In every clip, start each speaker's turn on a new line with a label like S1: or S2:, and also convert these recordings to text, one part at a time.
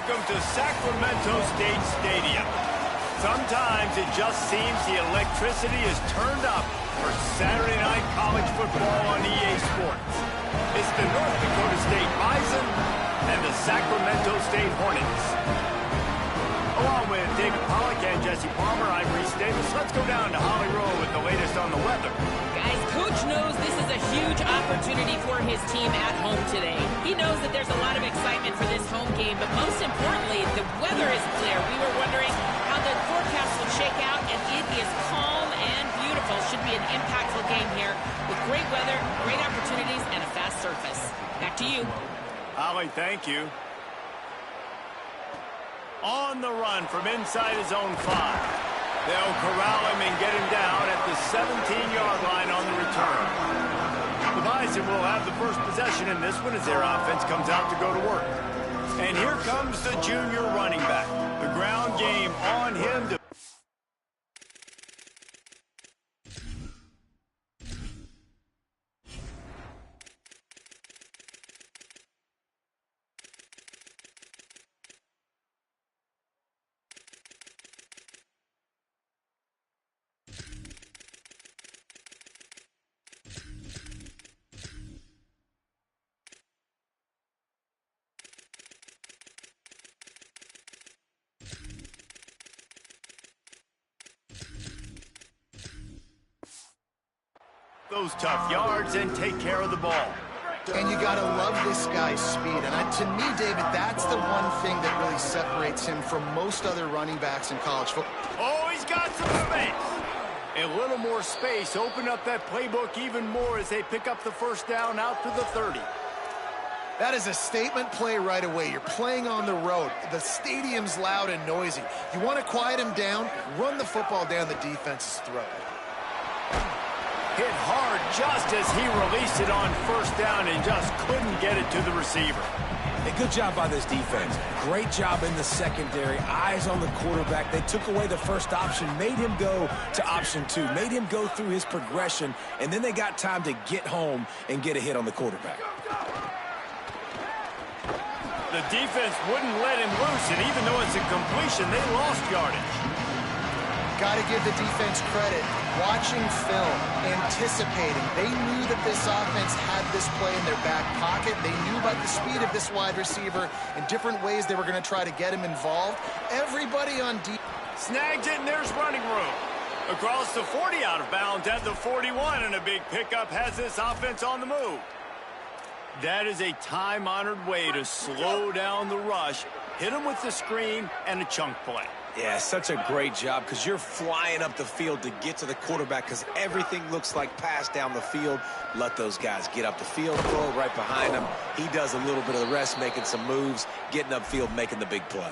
S1: welcome to Sacramento State Stadium. Sometimes it just seems the electricity is turned up for Saturday night college football on EA Sports. It's the North Dakota State Bison and the Sacramento State Hornets. Along with David Pollack and Jesse Palmer, I'm Reese Davis. Let's go down to Holly Rowe with the latest on the weather.
S2: Guys, Coach knows this is a huge opportunity for his team at home today. He knows that there's a lot of excitement for this home game, but most importantly, the weather is clear. We were wondering how the forecast will shake out, and it is calm and beautiful. Should be an impactful game here with great weather, great opportunities, and a fast surface. Back to you.
S1: Holly, thank you. On the run from inside his own 5. They'll corral him and get him down at the 17-yard line on the return. The Bison will have the first possession in this one as their offense comes out to go to work. And here comes the junior running back. The ground game on him to those tough yards and take care of the ball.
S3: And you got to love this guy's speed. And to me, David, that's the one thing that really separates him from most other running backs in college football.
S1: Oh, he's got some space. A little more space. Open up that playbook even more as they pick up the first down out to the 30.
S3: That is a statement play right away. You're playing on the road. The stadium's loud and noisy. You want to quiet him down, run the football down the defense's throat.
S1: Hit hard just as he released it on first down and just couldn't get it to the receiver.
S4: A good job by this defense. Great job in the secondary. Eyes on the quarterback. They took away the first option, made him go to option 2, made him go through his progression, and then they got time to get home and get a hit on the quarterback.
S1: The defense wouldn't let him loose, and even though it's a completion, they lost yardage.
S3: Got to give the defense credit. Watching film, anticipating. They knew that this offense had this play in their back pocket. They knew about the speed of this wide receiver and different ways they were going to try to get him involved. Everybody on defense
S1: snags it, and there's running room. Across the 40, out of bounds at the 41, and a big pickup has this offense on the move. That is a time-honored way to slow down the rush, hit him with the screen, and a chunk play.
S4: Yeah, such a great job because you're flying up the field to get to the quarterback because everything looks like pass down the field. Let those guys get up the field, throw it right behind him. He does a little bit of the rest, making some moves, getting upfield, making the big play.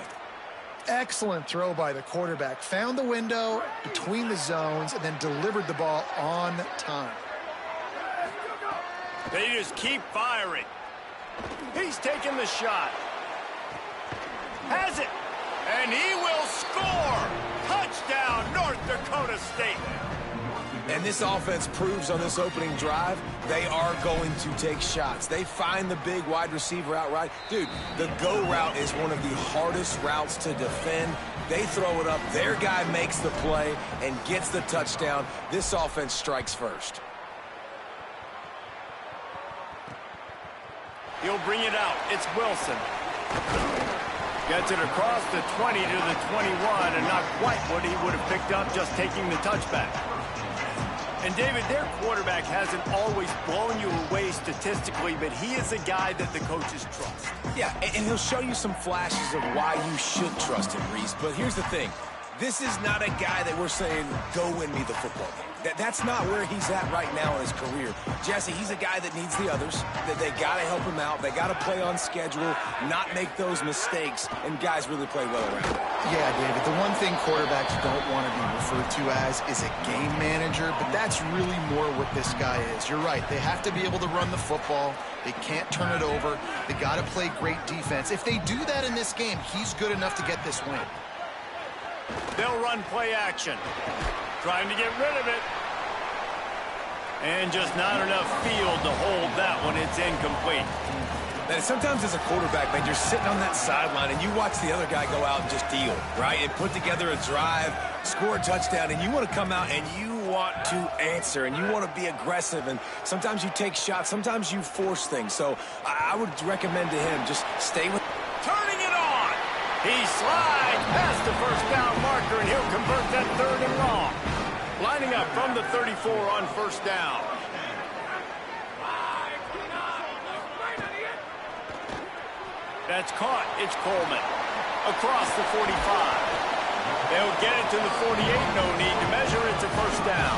S3: Excellent throw by the quarterback. Found the window between the zones and then delivered the ball on time.
S1: They just keep firing. He's taking the shot. Has it. And he will score! Touchdown, North Dakota State!
S4: And this offense proves on this opening drive, they are going to take shots. They find the big wide receiver outright. Dude, the go route is one of the hardest routes to defend. They throw it up, their guy makes the play and gets the touchdown. This offense strikes first.
S1: He'll bring it out. It's Wilson. Gets it across the 20 to the 21, and not quite what he would have picked up just taking the touchback. And, David, their quarterback hasn't always blown you away statistically, but he is a guy that the coaches trust.
S4: Yeah, and he'll show you some flashes of why you should trust him, Reese. But here's the thing. This is not a guy that we're saying, go win me the football game. That's not where he's at right now in his career. Jesse, he's a guy that needs the others. That they got to help him out. They got to play on schedule, not make those mistakes, and guys really play well around him.
S3: Yeah, David, the one thing quarterbacks don't want to be referred to as is a game manager, but that's really more what this guy is. You're right. They have to be able to run the football. They can't turn it over. They got to play great defense. If they do that in this game, he's good enough to get this win.
S1: They'll run play action. Trying to get rid of it. And just not enough field to hold that one. It's incomplete.
S4: That sometimes as a quarterback, man, you're sitting on that sideline and you watch the other guy go out and just deal, right? And put together a drive, score a touchdown, and you want to come out and you want to answer and you want to be aggressive. And sometimes you take shots, sometimes you force things. So I would recommend to him just stay with.
S1: Turning it on. He slides past the first down marker, and he'll convert that 3rd and long. Lining up from the 34 on first down. That's caught. It's Coleman. Across the 45. They'll get it to the 48. No need to measure. It's a first down.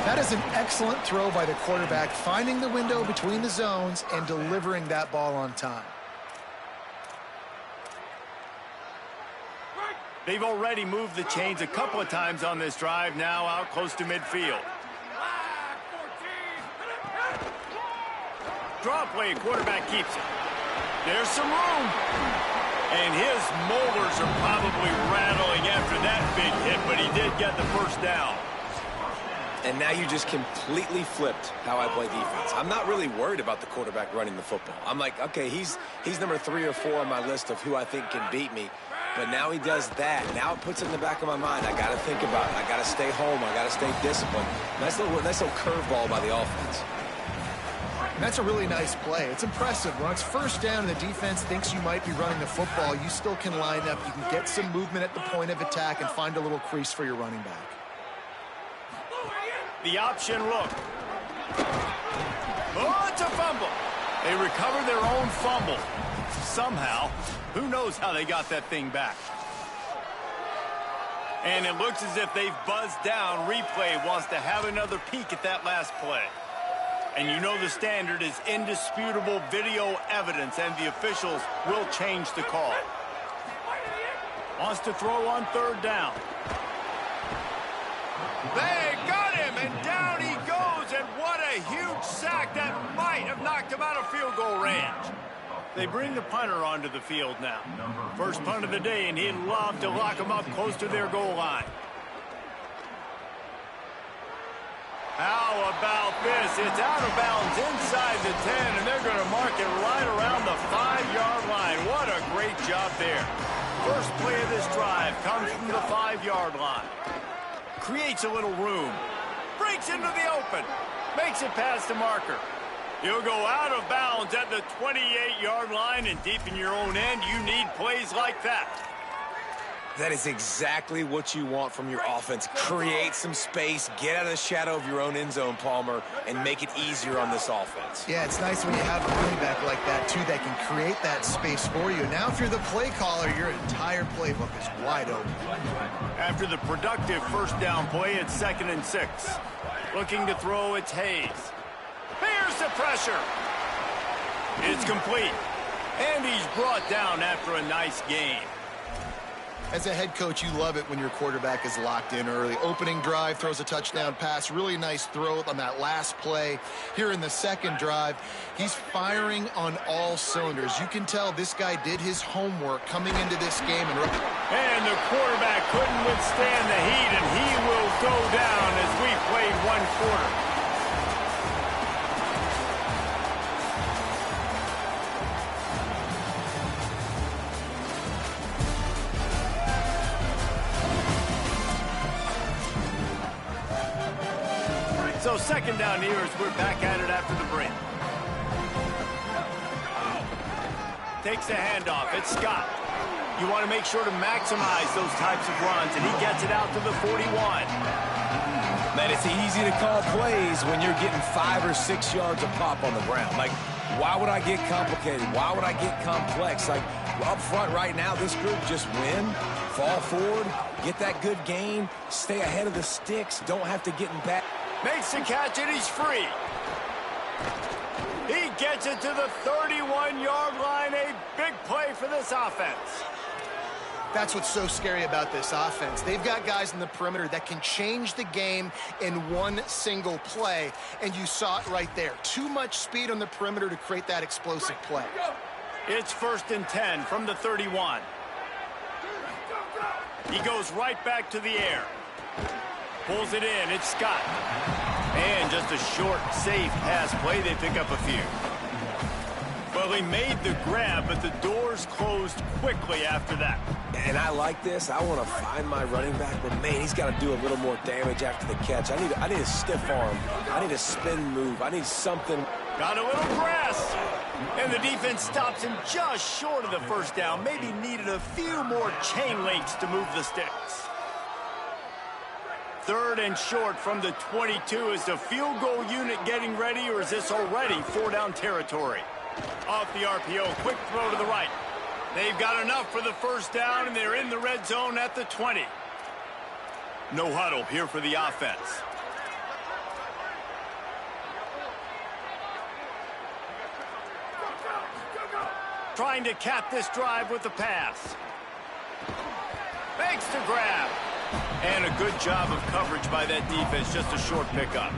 S3: That is an excellent throw by the quarterback, finding the window between the zones and delivering that ball on time.
S1: They've already moved the chains a couple of times on this drive, now out close to midfield. Draw play, quarterback keeps it. There's some room. And his molars are probably rattling after that big hit, but he did get the first down.
S4: And now you just completely flipped how I play defense. I'm not really worried about the quarterback running the football. I'm like, okay, he's number 3 or 4 on my list of who I think can beat me. But now he does that. Now it puts it in the back of my mind. I got to think about it. I got to stay home. I got to stay disciplined. Nice little curveball by the offense.
S3: And that's a really nice play. It's impressive. When it's first down and the defense thinks you might be running the football, you still can line up. You can get some movement at the point of attack and find a little crease for your running back.
S1: The option look. Oh, it's a fumble. They recover their own fumble. Somehow. Who knows how they got that thing back. And it looks as if they've buzzed down. Replay wants to have another peek at that last play. And you know the standard is indisputable video evidence, and the officials will change the call. Wants to throw on 3rd down. They got him, and down he goes, and what a huge sack that might have knocked him out of field goal range. They bring the punter onto the field now. First punt of the day, and he'd love to lock him up close to their goal line. How about this? It's out of bounds inside the 10, and they're going to mark it right around the 5-yard line. What a great job there. First play of this drive comes from the 5-yard line. Creates a little room. Breaks into the open. Makes it past the marker. You'll go out of bounds at the 28-yard line, and deep in your own end, you need plays like that.
S4: That is exactly what you want from your offense. Create some space, get out of the shadow of your own end zone, Palmer, and make it easier on this offense.
S3: Yeah, it's nice when you have a running back like that, too, that can create that space for you. Now, if you're the play caller, your entire playbook is wide open.
S1: After the productive first down play, it's 2nd and 6. Looking to throw, it's Hayes. Here's the pressure. It's complete. And he's brought down after a nice game.
S3: As a head coach, you love it when your quarterback is locked in early. Opening drive, throws a touchdown pass. Really nice throw on that last play. Here in the second drive, he's firing on all cylinders. You can tell this guy did his homework coming into this game.
S1: And the quarterback couldn't withstand the heat, and he will go down as we play 1 quarter. So 2nd down here as we're back at it after the break. Takes the handoff. It's Scott. You want to make sure to maximize those types of runs, and he gets it out to the 41.
S4: Man, it's easy to call plays when you're getting 5 or 6 yards of pop on the ground. Like, why would I get complicated? Why would I get complex? Like, up front right now, this group just win, fall forward, get that good gain, stay ahead of the sticks, don't have to get in back.
S1: Makes the catch, and he's free. He gets it to the 31-yard line. A big play for this offense.
S3: That's what's so scary about this offense. They've got guys in the perimeter that can change the game in one single play, and you saw it right there. Too much speed on the perimeter to create that explosive play.
S1: It's 1st and 10 from the 31. He goes right back to the air. Pulls it in. It's Scott. And just a short, safe pass play. They pick up a few. Well, he made the grab, but the doors closed quickly after that.
S4: And I like this. I want to find my running back, but man, he's got to do a little more damage after the catch. I need a stiff arm. I need a spin move. I need something.
S1: Got a little grass. And the defense stops him just short of the first down. Maybe needed a few more chain links to move the sticks. 3rd and short from the 22. Is the field goal unit getting ready, or is this already 4-down territory? Off the RPO, quick throw to the right. They've got enough for the first down, and they're in the red zone at the 20. No huddle here for the offense. Trying to cap this drive with the pass. Makes the grab. And a good job of coverage by that defense, just a short pickup.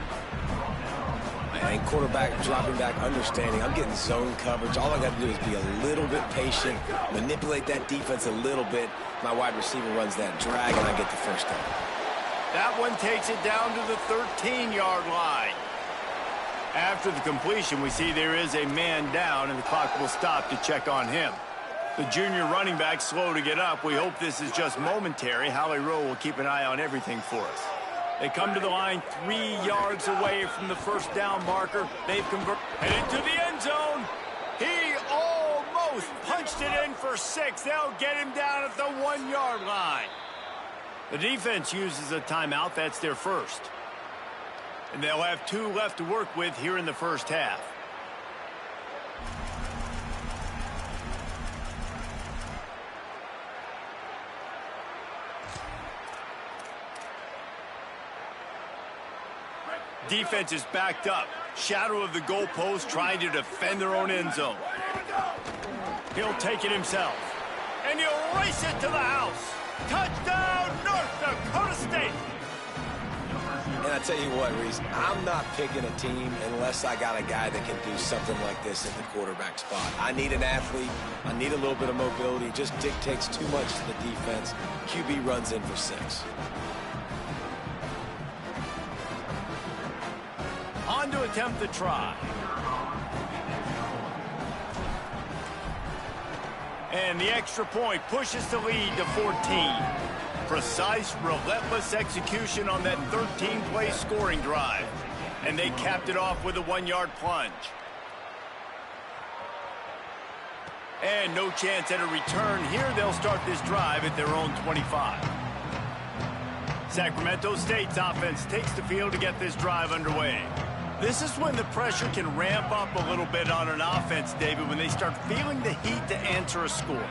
S4: And quarterback dropping back, understanding. I'm getting zone coverage. All I got to do is be a little bit patient, manipulate that defense a little bit. My wide receiver runs that drag, and I get the first down.
S1: That one takes it down to the 13-yard line. After the completion, we see there is a man down, and the clock will stop to check on him. The junior running back slow to get up. We hope this is just momentary. Howie Rowe will keep an eye on everything for us. They come to the line 3 yards away from the first down marker. They've converted. Headed to the end zone. He almost punched it in for 6. They'll get him down at the 1-yard line. The defense uses a timeout. That's their first. And they'll have 2 left to work with here in the first half. Defense is backed up. Shadow of the goalpost, trying to defend their own end zone. He'll take it himself. And he'll race it to the house. Touchdown, North Dakota State.
S4: And I tell you what, Reese, I'm not picking a team unless I got a guy that can do something like this at the quarterback spot. I need an athlete. I need a little bit of mobility. It just dictates too much to the defense. QB runs in for 6.
S1: On to attempt the try. And the extra point pushes the lead to 14. Precise, relentless execution on that 13-play scoring drive. And they capped it off with a 1-yard plunge. And no chance at a return here. They'll start this drive at their own 25. Sacramento State's offense takes the field to get this drive underway. This is when the pressure can ramp up a little bit on an offense, David, when they start feeling the heat to answer a score.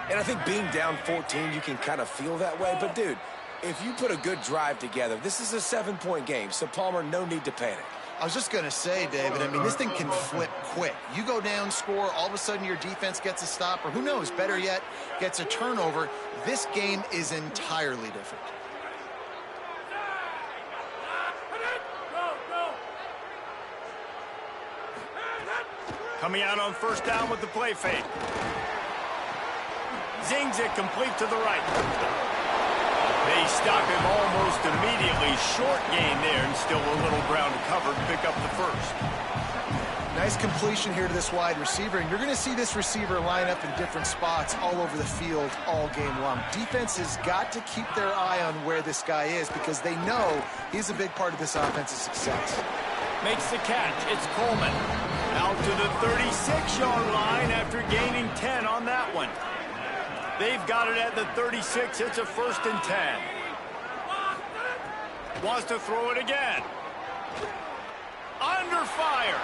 S4: And I think being down 14, you can kind of feel that way. But, dude, if you put a good drive together, this is a 7-point game. So, Palmer, no need to panic.
S3: I was just going to say, David, I mean, this thing can flip quick. You go down, score, all of a sudden your defense gets a stop, or who knows, better yet, gets a turnover. This game is entirely different.
S1: Coming out on first down with the play fake. Zings it complete to the right. They stop him almost immediately. Short gain there, and still a little ground to cover to pick up the first.
S3: Nice completion here to this wide receiver, and you're going to see this receiver line up in different spots all over the field all game long. Defense has got to keep their eye on where this guy is because they know he's a big part of this offense's success.
S1: Makes the catch. It's Coleman. Out to the 36-yard line after gaining 10 on that one. They've got it at the 36. It's a 1st and 10. Wants to throw it again. Under fire.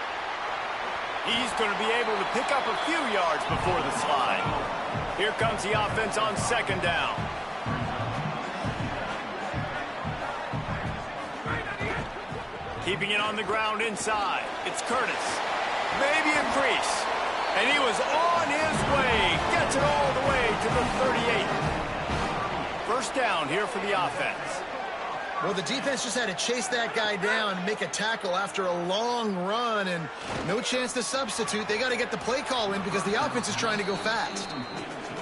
S1: He's going to be able to pick up a few yards before the slide. Here comes the offense on 2nd down. Keeping it on the ground inside. It's Curtis. Maybe a crease. And he was on his way. Gets it all the way to the 38. 1st down here for the offense.
S3: Well, the defense just had to chase that guy down and make a tackle after a long run, and no chance to substitute. They got to get the play call in because the offense is trying to go fast.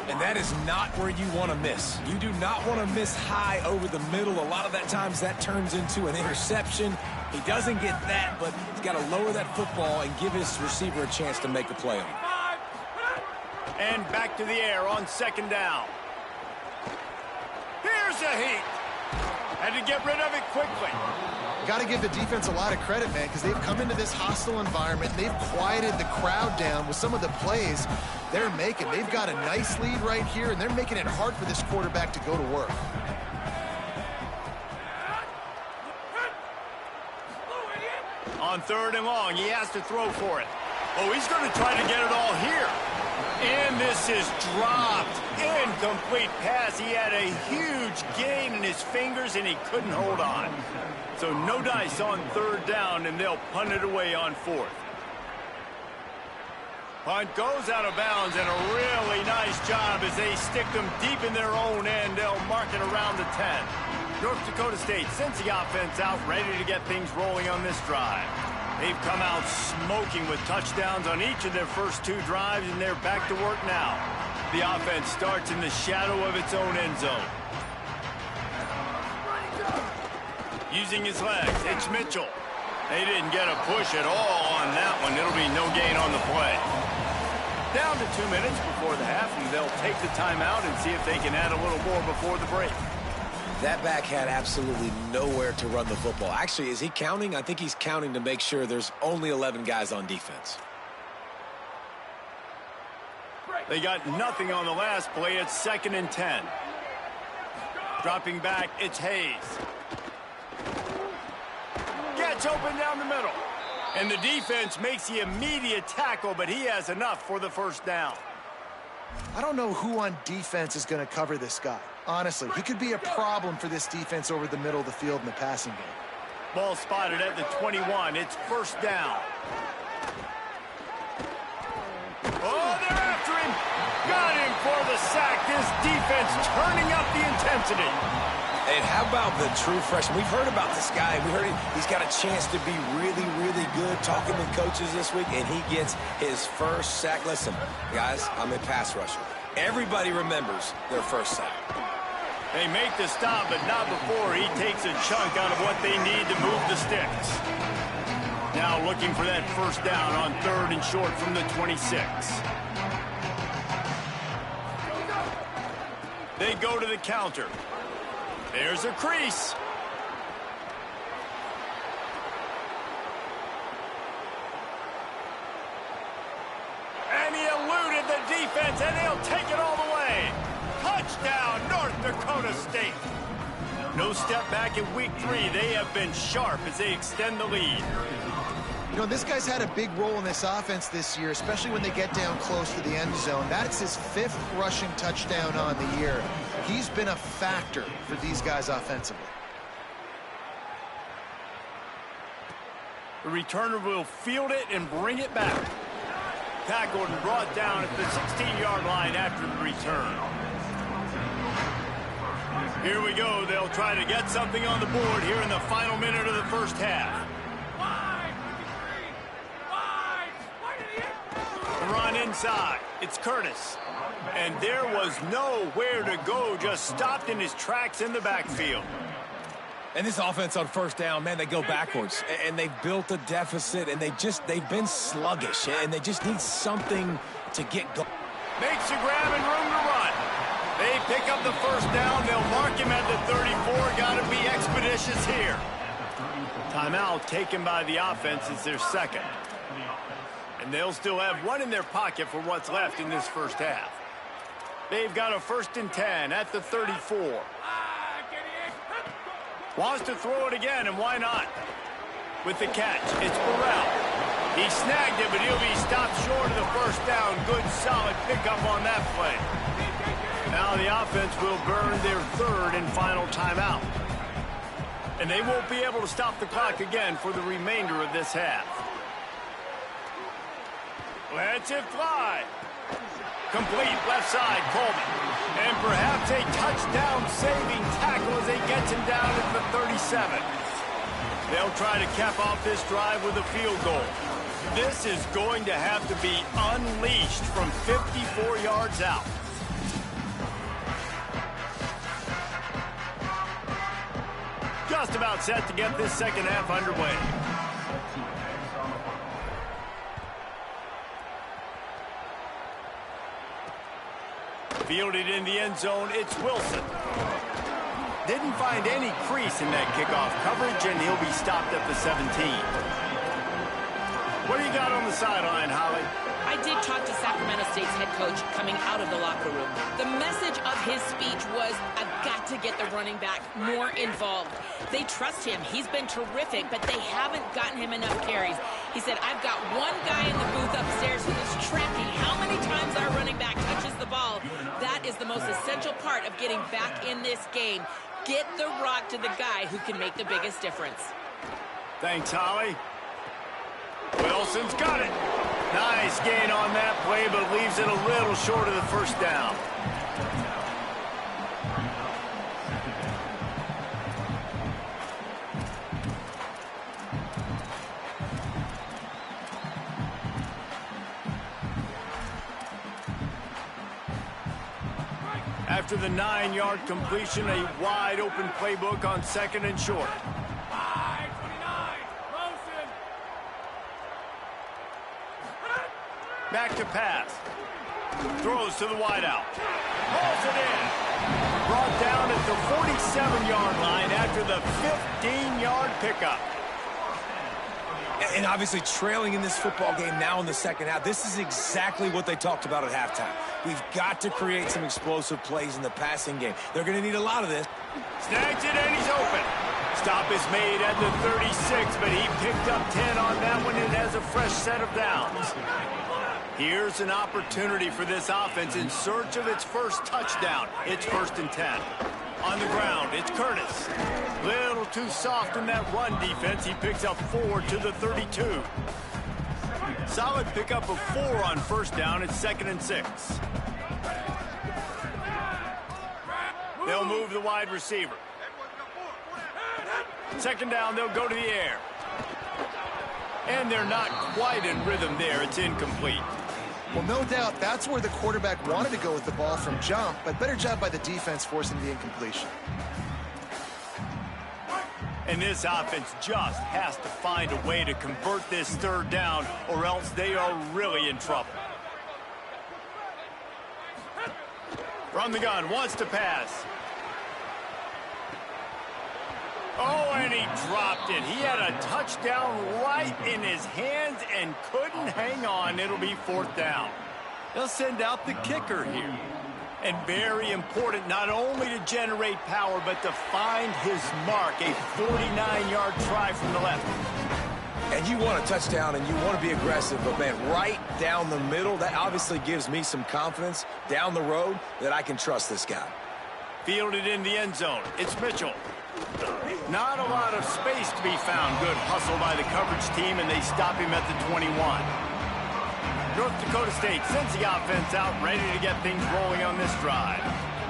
S4: And that is not where you want to miss. You do not want to miss high over the middle. A lot of that times that turns into an interception. He doesn't get that, but he's got to lower that football and give his receiver a chance to make a play on it.
S1: And back to the air on second down. Here's a heat. Had to get rid of it quickly.
S3: Got to give the defense a lot of credit, man, because they've come into this hostile environment. They've quieted the crowd down with some of the plays they're making. They've got a nice lead right here, and they're making it hard for this quarterback to go to work.
S1: On third and long, he has to throw for it. Oh, he's going to try to get it all here. And this is dropped. Incomplete pass. He had a huge gain in his fingers, and he couldn't hold on. So no dice on third down, and they'll punt it away on fourth. Punt goes out of bounds, and a really nice job as they stick them deep in their own end. They'll mark it around the 10. North Dakota State sends the offense out, ready to get things rolling on this drive. They've come out smoking with touchdowns on each of their first two drives, and they're back to work now. The offense starts in the shadow of its own end zone. Using his legs, it's Mitchell. They didn't get a push at all on that one. It'll be no gain on the play. Down to 2 minutes before the half, and they'll take the timeout and see if they can add a little more before the break.
S4: That back had absolutely nowhere to run the football. Actually, is he counting? I think he's counting to make sure there's only 11 guys on defense.
S1: They got nothing on the last play. It's 2nd and 10. Dropping back, it's Hayes. Gets open down the middle. And the defense makes the immediate tackle, but he has enough for the first down.
S3: I don't know who on defense is going to cover this guy. Honestly, he could be a problem for this defense over the middle of the field in the passing game.
S1: Ball spotted at the 21. It's first down. Oh, they're after him. Got him for the sack. This defense turning up the intensity.
S4: And how about the true freshman? We've heard about this guy. We heard he's got a chance to be really, really good talking with coaches this week, and he gets his first sack. Listen, guys, I'm a pass rusher. Everybody remembers their first sack.
S1: They make the stop, but not before he takes a chunk out of what they need to move the sticks. Now looking for that first down on 3rd and short from the 26. They go to the counter. There's a crease. And he eluded the defense, and he'll take it all the way. Touchdown, North Dakota State. No step back in week 3. They have been sharp as they extend the lead.
S3: You know, this guy's had a big role in this offense this year, especially when they get down close to the end zone. That's his 5th rushing touchdown on the year. He's been a factor for these guys offensively.
S1: The returner will field it and bring it back. Tackled and brought down at the 16-yard line after the return. Here we go. They'll try to get something on the board here in the final minute of the first half. The run inside. It's Curtis. And there was nowhere to go, just stopped in his tracks in the backfield.
S4: And this offense on first down, man, they go backwards. And they've built a deficit, and they've been sluggish, and they just need something to get going.
S1: Makes a grab and room to run. They pick up the first down. They'll mark him at the 34. Got to be expeditious here. Timeout taken by the offense. It's their second. And they'll still have one in their pocket for what's left in this first half. They've got a 1st and 10 at the 34. Wants to throw it again, and why not? With the catch, it's Burrell. He snagged it, but he'll be stopped short of the first down. Good, solid pickup on that play. Now the offense will burn their 3rd and final timeout. And they won't be able to stop the clock again for the remainder of this half. Lets it fly. Complete left side, Coleman. And perhaps a touchdown-saving tackle as they get him down at the 37. They'll try to cap off this drive with a field goal. This is going to have to be unleashed from 54 yards out. Just about set to get this second half underway. Fielded in the end zone, it's Wilson. Didn't find any crease in that kickoff coverage, and he'll be stopped at the 17. What do you got on the sideline, Holly?
S2: I did talk to Sacramento State's head coach coming out of the locker room. The message of his speech was, I've got to get the running back more involved. They trust him. He's been terrific, but they haven't gotten him enough carries. He said, I've got one guy in the booth upstairs who is tracking how many times our running back touches the ball. That is the most essential part of getting back in this game. Get the rock to the guy who can make the biggest difference.
S1: Thanks, Holly. Wilson's got it. Nice gain on that play, but leaves it a little short of the first down. After the 9-yard completion, a wide-open playbook on 2nd and short. Back to pass. Throws to the wideout. Hauls it in. Brought down at the 47-yard line after the 15-yard pickup.
S4: And obviously trailing in this football game now in the second half. This is exactly what they talked about at halftime. We've got to create some explosive plays in the passing game. They're going to need a lot of this.
S1: Snags it and he's open. Stop is made at the 36, but he picked up 10 on that one and has a fresh set of downs. Here's an opportunity for this offense in search of its first touchdown. It's 1st and 10. On the ground, it's Curtis. Little too soft in that run defense. He picks up 4 to the 32. Solid pickup of 4 on 1st down. It's 2nd and 6. They'll move the wide receiver. 2nd down, they'll go to the air. And they're not quite in rhythm there. It's incomplete.
S3: Well, no doubt that's where the quarterback wanted to go with the ball from jump, but better job by the defense forcing the incompletion.
S1: And this offense just has to find a way to convert this 3rd down, or else they are really in trouble. From the gun, wants to pass. Oh, and he dropped it. He had a touchdown right in his hands and couldn't hang on. It'll be 4th down. They'll send out the kicker here. And very important, not only to generate power, but to find his mark. A 49-yard try from the left.
S4: And you want a touchdown and you want to be aggressive, but man, right down the middle, that obviously gives me some confidence down the road that I can trust this guy.
S1: Fielded in the end zone. It's Mitchell. Not a lot of space to be found. Good hustle by the coverage team, and they stop him at the 21. North Dakota State sends the offense out, ready to get things rolling on this drive.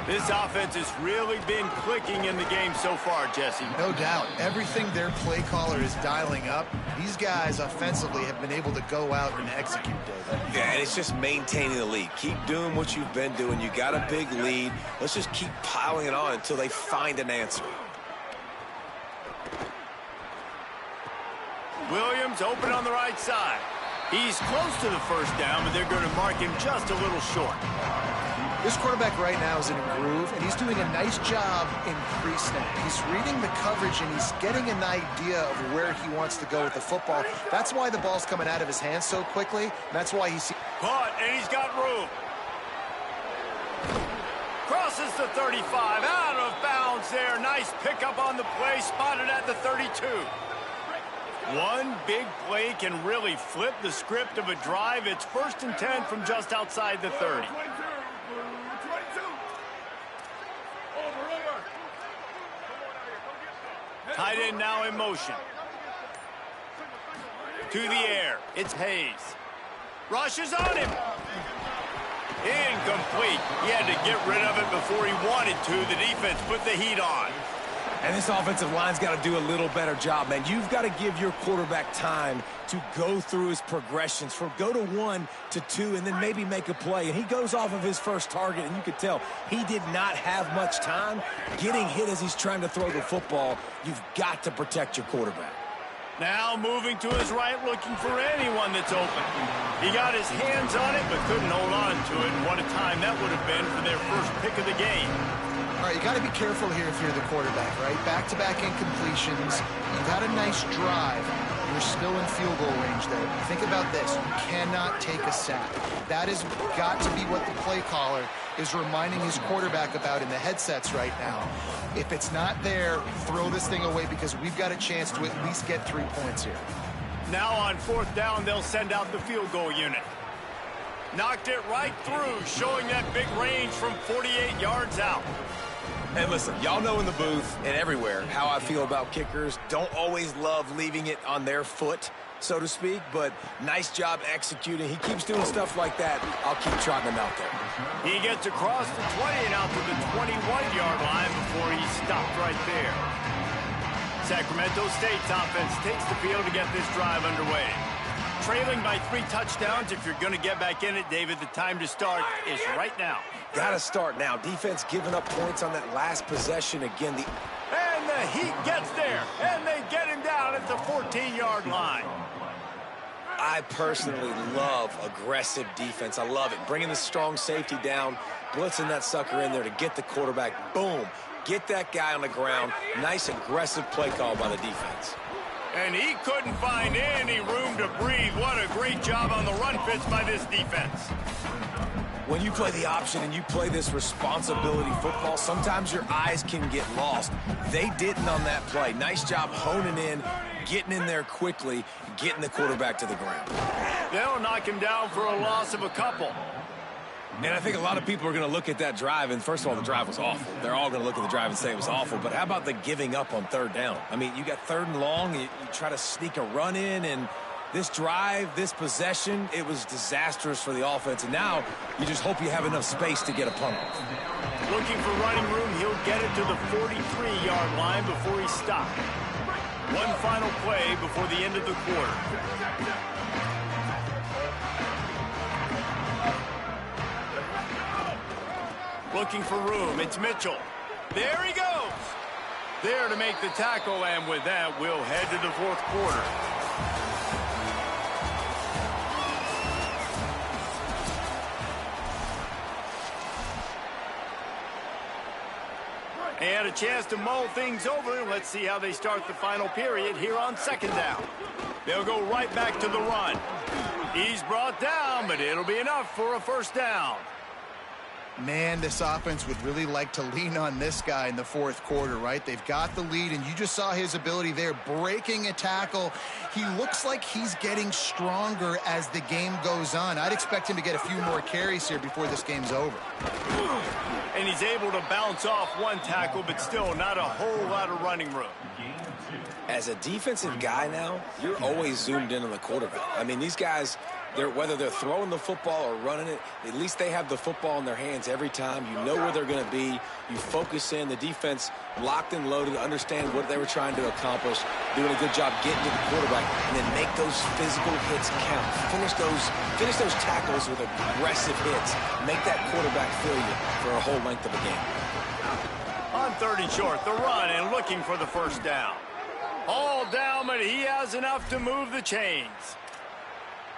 S1: This offense has really been clicking in the game so far, Jesse.
S3: No doubt. Everything their play caller is dialing up, these guys offensively have been able to go out and execute, David.
S4: Yeah, and it's just maintaining the lead. Keep doing what you've been doing. You got a big lead. Let's just keep piling it on until they find an answer.
S1: Williams open on the right side. He's close to the 1st down, but they're going to mark him just a little short.
S3: This quarterback right now is in a groove, and he's doing a nice job in pre-snap. He's reading the coverage, and he's getting an idea of where he wants to go with the football. That's why the ball's coming out of his hands so quickly. That's why he's
S1: caught, and he's got room. Crosses the 35, out of bounds there. Nice pickup on the play, spotted at the 32. One big play can really flip the script of a drive. It's 1st and 10 from just outside the 30. Tight end now in motion. To the air. It's Hayes. Rushes on him. Incomplete. He had to get rid of it before he wanted to. The defense put the heat on.
S4: And this offensive line's got to do a little better job, man. You've got to give your quarterback time to go through his progressions, from go to 1 to 2, and then maybe make a play. And he goes off of his first target, and you could tell he did not have much time getting hit as he's trying to throw the football. You've got to protect your quarterback.
S1: Now moving to his right, looking for anyone that's open. He got his hands on it, but couldn't hold on to it. And what a time that would have been for their first pick of the game.
S3: All right, you got to be careful here if you're the quarterback, right? Back-to-back incompletions. You've had a nice drive. You're still in field goal range, though. Think about this. You cannot take a sack. That has got to be what the play caller is reminding his quarterback about in the headsets right now. If it's not there, throw this thing away because we've got a chance to at least get 3 points here.
S1: Now on fourth down, they'll send out the field goal unit. Knocked it right through, showing that big range from 48 yards out.
S4: And listen, y'all know in the booth and everywhere how I feel about kickers. Don't always love leaving it on their foot, so to speak, but nice job executing. He keeps doing stuff like that. I'll keep trotting him out there.
S1: He gets across the 20 and out to the 21-yard line before he stopped right there. Sacramento State's offense takes the field to get this drive underway. Trailing by 3 touchdowns. If you're going to get back in it, David, the time to start is right now.
S4: Got to start now. Defense giving up points on that last possession. Again,
S1: And the Heat gets there, and they get him down at the 14-yard line.
S4: I personally love aggressive defense. I love it. Bringing the strong safety down, blitzing that sucker in there to get the quarterback. Boom. Get that guy on the ground. Nice aggressive play call by the defense.
S1: And he couldn't find any room to breathe. What a great job on the run fits by this defense.
S4: When you play the option and you play this responsibility football, sometimes your eyes can get lost. They didn't on that play. Nice job honing in, getting in there quickly, getting the quarterback to the ground.
S1: They'll knock him down for a loss of a couple.
S4: And I think a lot of people are going to look at that drive, and first of all, the drive was awful. They're all going to look at the drive and say it was awful, but how about the giving up on third down? I mean, you got 3rd and long, you try to sneak a run in, and this drive, this possession, it was disastrous for the offense, and now you just hope you have enough space to get a punt off.
S1: Looking for running room, he'll get it to the 43-yard line before he stopped. One final play before the end of the quarter. Looking for room, it's Mitchell. There he goes. There to make the tackle, and with that, we'll head to the 4th quarter. And a chance to mull things over. Let's see how they start the final period here on 2nd down. They'll go right back to the run. He's brought down, but it'll be enough for a 1st down.
S3: Man, this offense would really like to lean on this guy in the 4th quarter, right? They've got the lead, and you just saw his ability there, breaking a tackle. He looks like he's getting stronger as the game goes on. I'd expect him to get a few more carries here before this game's over.
S1: And he's able to bounce off one tackle, but still not a whole lot of running room.
S4: As a defensive guy now, you're always zoomed in on the quarterback. I mean, these guys, whether they're throwing the football or running it, at least they have the football in their hands every time. You know where they're going to be. You focus in. The defense locked and loaded, understand what they were trying to accomplish, doing a good job getting to the quarterback, and then make those physical hits count. Finish those tackles with aggressive hits. Make that quarterback feel you for a whole length of a game.
S1: On 3rd and short, the run and looking for the 1st down. All down, but he has enough to move the chains.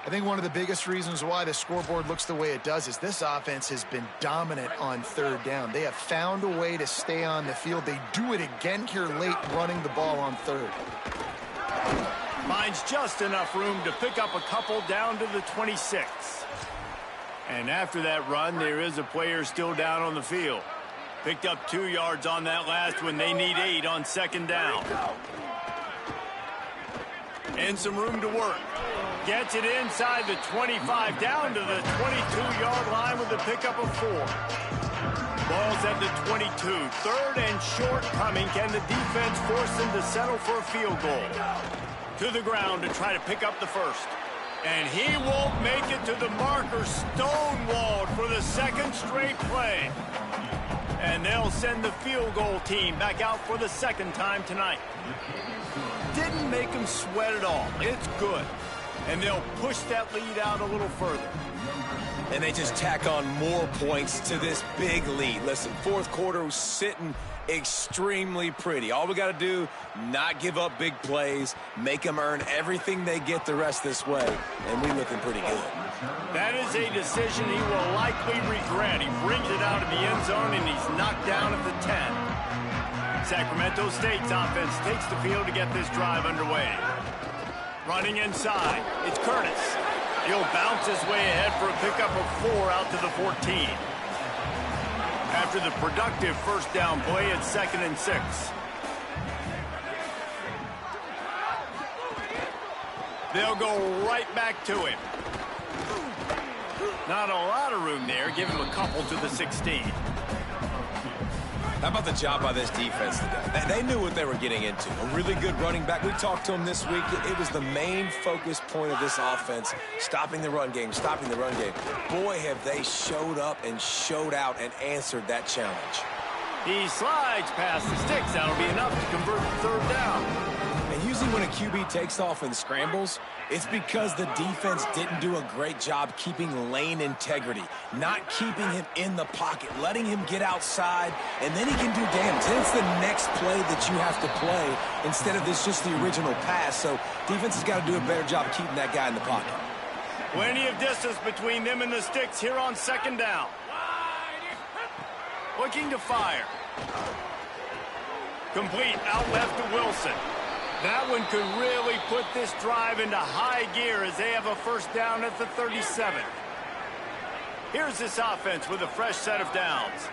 S3: I think one of the biggest reasons why the scoreboard looks the way it does is this offense has been dominant on 3rd down. They have found a way to stay on the field. They do it again here late, running the ball on 3rd.
S1: Finds just enough room to pick up a couple down to the 26. And after that run, there is a player still down on the field. Picked up 2 yards on that last one. They need 8 on 2nd down. And some room to work. Gets it inside the 25, down to the 22-yard line with a pickup of 4. Ball's at the 22. 3rd and short coming. Can the defense force them to settle for a field goal? To the ground to try to pick up the 1st. And he won't make it to the marker. Stonewalled for the 2nd straight play. And they'll send the field goal team back out for the 2nd time tonight. Didn't make him sweat at all. It's good. And they'll push that lead out a little further.
S4: And they just tack on more points to this big lead. Listen, fourth quarter was sitting extremely pretty. All we got to do, not give up big plays, make them earn everything they get the rest this way, and we're looking pretty good.
S1: That is a decision he will likely regret. He brings it out of the end zone, and he's knocked down at the 10. Sacramento State's offense takes the field to get this drive underway. Running inside, it's Curtis. He'll bounce his way ahead for a pickup of 4 out to the 14. After the productive first down play, it's 2nd and 6. They'll go right back to him. Not a lot of room there. Give him a couple to the 16.
S4: How about the job by this defense today? They knew what they were getting into. A really good running back. We talked to him this week. It was the main focus point of this offense, stopping the run game, stopping the run game. Boy, have they showed up and showed out and answered that challenge.
S1: He slides past the sticks. That'll be enough to convert the 3rd down.
S4: And usually when a QB takes off and scrambles, it's because the defense didn't do a great job keeping lane integrity, not keeping him in the pocket, letting him get outside, and then he can do damage. Then it's the next play that you have to play instead of this just the original pass. So defense has got to do a better job keeping that guy in the pocket.
S1: Plenty of distance between them and the sticks here on 2nd down. Looking to fire. Complete out left to Wilson. That one could really put this drive into high gear as they have a first down at the 37. Here's this offense with a fresh set of downs.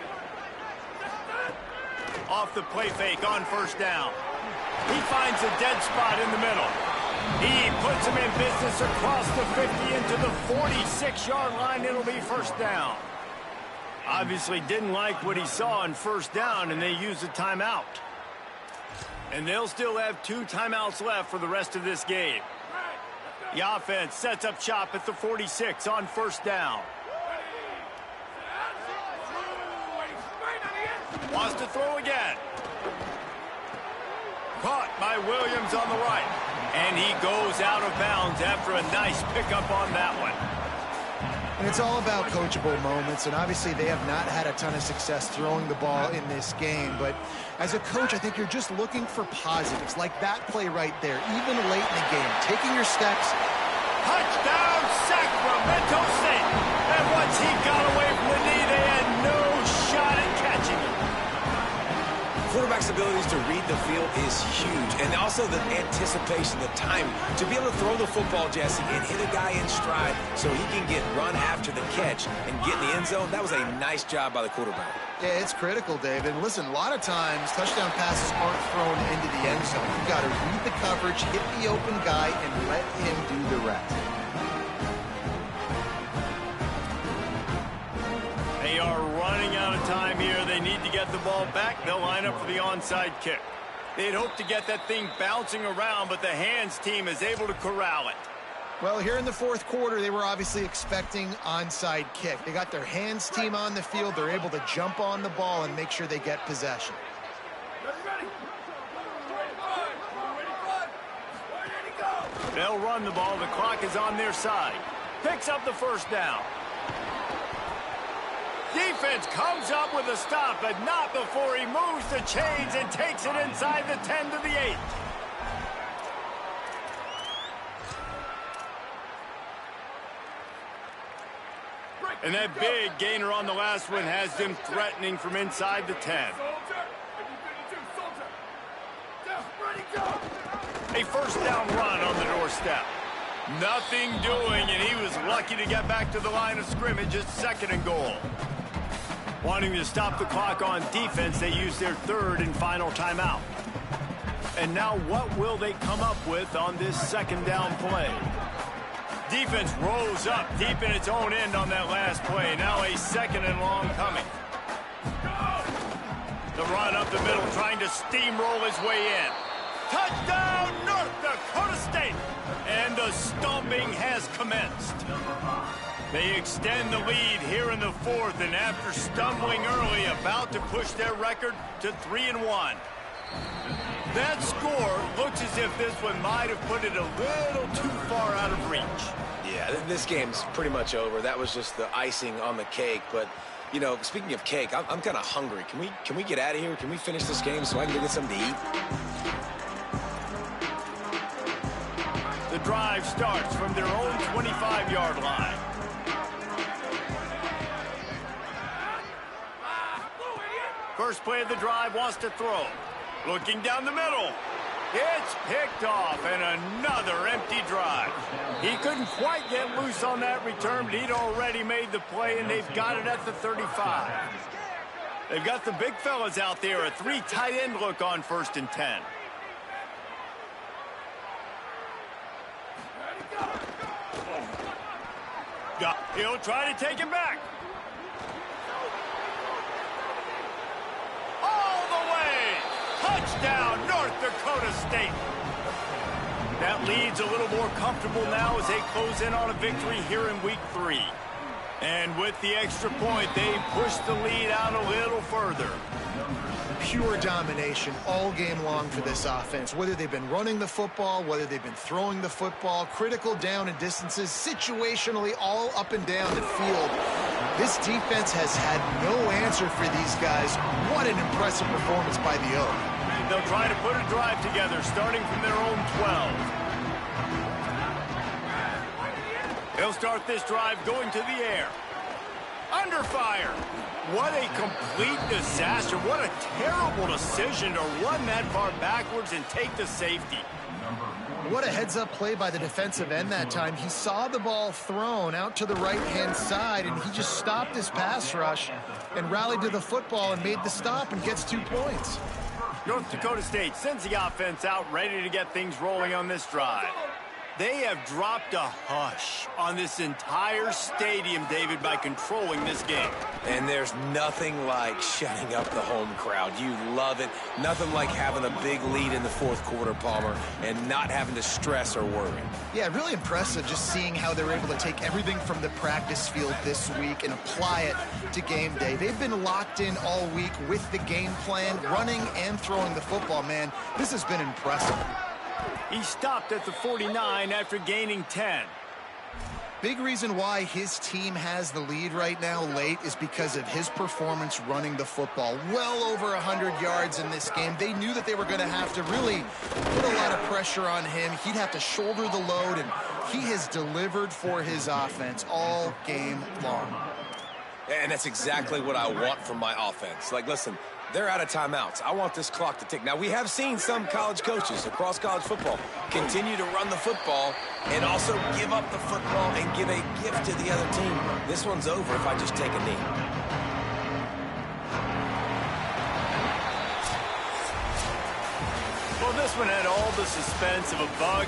S1: Off the play fake on first down. He finds a dead spot in the middle. He puts him in business across the 50 into the 46-yard line. It'll be first down. Obviously didn't like what he saw on first down, and they used a timeout. And they'll still have 2 timeouts left for the rest of this game. The offense sets up shop at the 46 on first down. Wants to throw again. Caught by Williams on the right. And he goes out of bounds after a nice pickup on that one.
S3: And it's all about coachable moments, and obviously they have not had a ton of success throwing the ball in this game, but as a coach, I think you're just looking for positives, like that play right there, even late in the game, taking your steps.
S1: Touchdown, Sacramento State! And once he got away from the knee, they had no shot at catching him.
S4: Quarterback's abilities to read the field is huge, and also the anticipation, the time to be able to throw the football, Jesse, and hit a guy in stride so he can get run after the catch and get in the end zone. That was a nice job by the quarterback.
S3: Yeah, it's critical, David. And listen, a lot of times touchdown passes aren't thrown into the end zone. You've got to read the coverage, hit the open guy, and let him do the rest.
S1: They are running out of time here. They need to get the ball back. They'll line up for the onside kick. They'd hope to get that thing bouncing around, but the hands team is able to corral it.
S3: Well, here in the 4th quarter, they were obviously expecting onside kick. They got their hands team on the field. They're able to jump on the ball and make sure they get possession.
S1: They'll run the ball. The clock is on their side. Picks up the first down. Defense comes up with a stop, but not before he moves the chains and takes it inside the 10 to the 8. And that big gainer on the last one has them threatening from inside the 10. A first down run on the doorstep. Nothing doing, and he was lucky to get back to the line of scrimmage at 2nd and goal. Wanting to stop the clock on defense, they use their 3rd and final timeout. And now what will they come up with on this 2nd down play? Defense rose up deep in its own end on that last play. Now a 2nd and long coming. The run up the middle, trying to steamroll his way in. Touchdown, North Dakota State! And the stomping has commenced. They extend the lead here in the 4th, and after stumbling early, about to push their record to 3-1. That score looks as if this one might have put it a little too far out of reach.
S4: Yeah, this game's pretty much over. That was just the icing on the cake. But, you know, speaking of cake, I'm kind of hungry. Can we get out of here? Can we finish this game so I can go get something to eat?
S1: The drive starts from their own 25-yard line. First play of the drive, wants to throw. Looking down the middle. It's picked off, and another empty drive. He couldn't quite get loose on that return, but he'd already made the play, and they've got it at the 35. They've got the big fellas out there, a 3 tight end look on 1st and 10. He'll try to take him back. All the way. Touchdown, North Dakota State. That lead's a little more comfortable now as they close in on a victory here in week 3. And with the extra point, they push the lead out a little further.
S3: Pure domination all game long for this offense. Whether they've been running the football, whether they've been throwing the football, critical down and distances, situationally all up and down the field. This defense has had no answer for these guys. What an impressive performance by the Oak.
S1: They'll try to put a drive together starting from their own 12. They'll start this drive going to the air. Under fire. What a complete disaster. What a terrible decision to run that far backwards and take the safety.
S3: What a heads-up play by the defensive end that time. He saw the ball thrown out to the right-hand side, and he just stopped his pass rush and rallied to the football and made the stop and gets 2 points.
S1: North Dakota State sends the offense out ready to get things rolling on this drive. They have dropped a hush on this entire stadium, David, by controlling this game.
S4: And there's nothing like shutting up the home crowd. You love it. Nothing like having a big lead in the 4th quarter, Palmer, and not having to stress or worry.
S3: Yeah, really impressive just seeing how they're able to take everything from the practice field this week and apply it to game day. They've been locked in all week with the game plan, running and throwing the football, man. This has been impressive.
S1: He stopped at the 49 after gaining 10.
S3: Big reason why his team has the lead right now late is because of his performance running the football. Well over 100 yards in this game. They knew that they were going to have to really put a lot of pressure on him. He'd have to shoulder the load, and he has delivered for his offense all game long.
S4: And that's exactly what I want from my offense. Like, listen, they're out of timeouts. I want this clock to tick. Now, we have seen some college coaches across college football continue to run the football and also give up the football and give a gift to the other team. This one's over if I just take a knee.
S1: Well, this one had all the suspense of a bug.